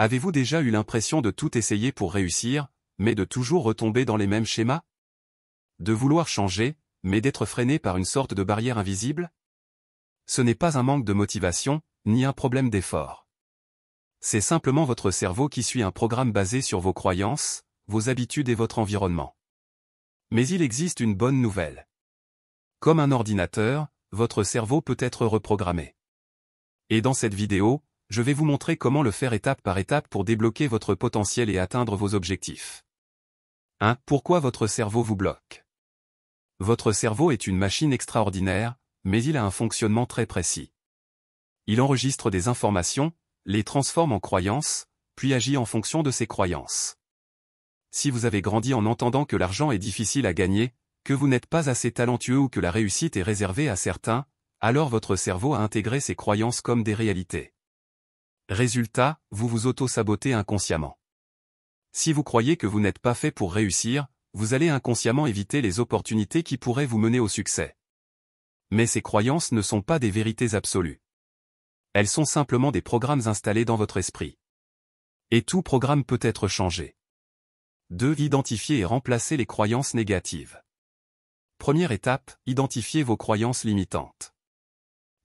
Avez-vous déjà eu l'impression de tout essayer pour réussir, mais de toujours retomber dans les mêmes schémas? De vouloir changer, mais d'être freiné par une sorte de barrière invisible? Ce n'est pas un manque de motivation, ni un problème d'effort. C'est simplement votre cerveau qui suit un programme basé sur vos croyances, vos habitudes et votre environnement. Mais il existe une bonne nouvelle. Comme un ordinateur, votre cerveau peut être reprogrammé. Et dans cette vidéo, je vais vous montrer comment le faire étape par étape pour débloquer votre potentiel et atteindre vos objectifs. 1. Pourquoi votre cerveau vous bloque? Votre cerveau est une machine extraordinaire, mais il a un fonctionnement très précis. Il enregistre des informations, les transforme en croyances, puis agit en fonction de ces croyances. Si vous avez grandi en entendant que l'argent est difficile à gagner, que vous n'êtes pas assez talentueux ou que la réussite est réservée à certains, alors votre cerveau a intégré ces croyances comme des réalités. Résultat, vous vous auto-sabotez inconsciemment. Si vous croyez que vous n'êtes pas fait pour réussir, vous allez inconsciemment éviter les opportunités qui pourraient vous mener au succès. Mais ces croyances ne sont pas des vérités absolues. Elles sont simplement des programmes installés dans votre esprit. Et tout programme peut être changé. 2. Identifier et remplacer les croyances négatives. Première étape, identifiez vos croyances limitantes.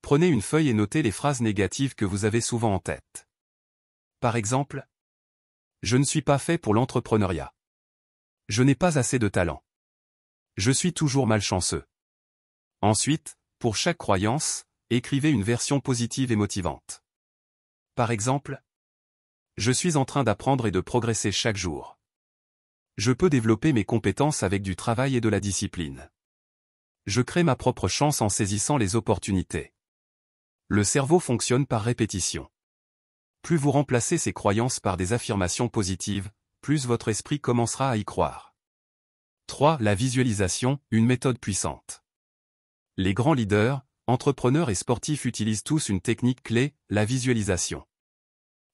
Prenez une feuille et notez les phrases négatives que vous avez souvent en tête. Par exemple, « Je ne suis pas fait pour l'entrepreneuriat. Je n'ai pas assez de talent. Je suis toujours malchanceux. » Ensuite, pour chaque croyance, écrivez une version positive et motivante. Par exemple, « Je suis en train d'apprendre et de progresser chaque jour. Je peux développer mes compétences avec du travail et de la discipline. Je crée ma propre chance en saisissant les opportunités. » Le cerveau fonctionne par répétition. Plus vous remplacez ces croyances par des affirmations positives, plus votre esprit commencera à y croire. 3. La visualisation, une méthode puissante. Les grands leaders, entrepreneurs et sportifs utilisent tous une technique clé, la visualisation.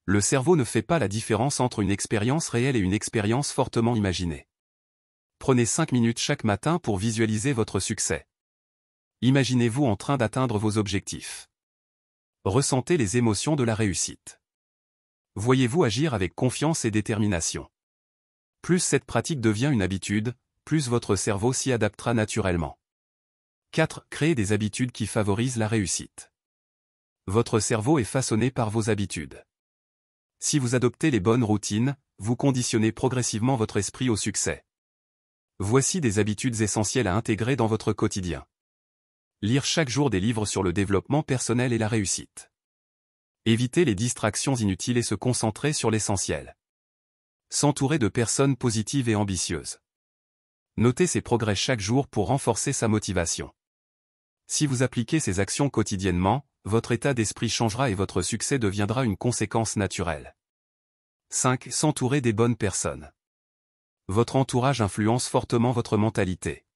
Le cerveau ne fait pas la différence entre une expérience réelle et une expérience fortement imaginée. Prenez 5 minutes chaque matin pour visualiser votre succès. Imaginez-vous en train d'atteindre vos objectifs. Ressentez les émotions de la réussite. Voyez-vous agir avec confiance et détermination. Plus cette pratique devient une habitude, plus votre cerveau s'y adaptera naturellement. 4. Créez des habitudes qui favorisent la réussite. Votre cerveau est façonné par vos habitudes. Si vous adoptez les bonnes routines, vous conditionnez progressivement votre esprit au succès. Voici des habitudes essentielles à intégrer dans votre quotidien. Lire chaque jour des livres sur le développement personnel et la réussite. Éviter les distractions inutiles et se concentrer sur l'essentiel. S'entourer de personnes positives et ambitieuses. Noter ses progrès chaque jour pour renforcer sa motivation. Si vous appliquez ces actions quotidiennement, votre état d'esprit changera et votre succès deviendra une conséquence naturelle. 5. S'entourer des bonnes personnes. Votre entourage influence fortement votre mentalité.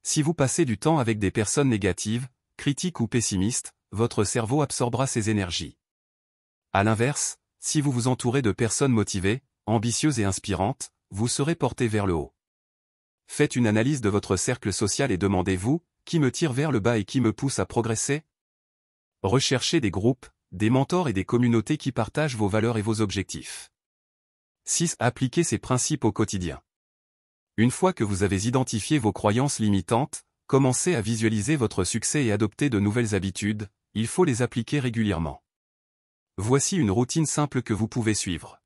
Si vous passez du temps avec des personnes négatives, critiques ou pessimistes, votre cerveau absorbera ces énergies. À l'inverse, si vous vous entourez de personnes motivées, ambitieuses et inspirantes, vous serez porté vers le haut. Faites une analyse de votre cercle social et demandez-vous, qui me tire vers le bas et qui me pousse à progresser? Recherchez des groupes, des mentors et des communautés qui partagent vos valeurs et vos objectifs. 6. Appliquez ces principes au quotidien. Une fois que vous avez identifié vos croyances limitantes, commencez à visualiser votre succès et adopter de nouvelles habitudes, il faut les appliquer régulièrement. Voici une routine simple que vous pouvez suivre.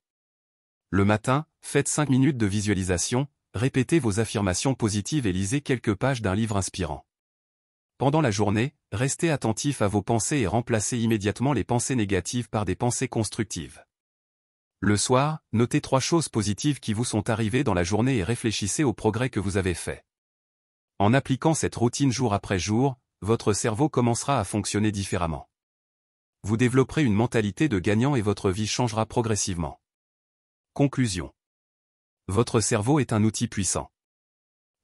Le matin, faites 5 minutes de visualisation, répétez vos affirmations positives et lisez quelques pages d'un livre inspirant. Pendant la journée, restez attentif à vos pensées et remplacez immédiatement les pensées négatives par des pensées constructives. Le soir, notez 3 choses positives qui vous sont arrivées dans la journée et réfléchissez aux progrès que vous avez faits. En appliquant cette routine jour après jour, votre cerveau commencera à fonctionner différemment. Vous développerez une mentalité de gagnant et votre vie changera progressivement. Conclusion. Votre cerveau est un outil puissant.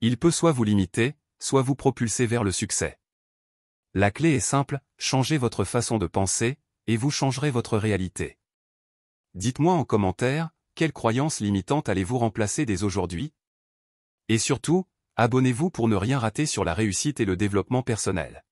Il peut soit vous limiter, soit vous propulser vers le succès. La clé est simple, changez votre façon de penser, et vous changerez votre réalité. Dites-moi en commentaire, quelles croyances limitantes allez-vous remplacer dès aujourd'hui? Et surtout, abonnez-vous pour ne rien rater sur la réussite et le développement personnel.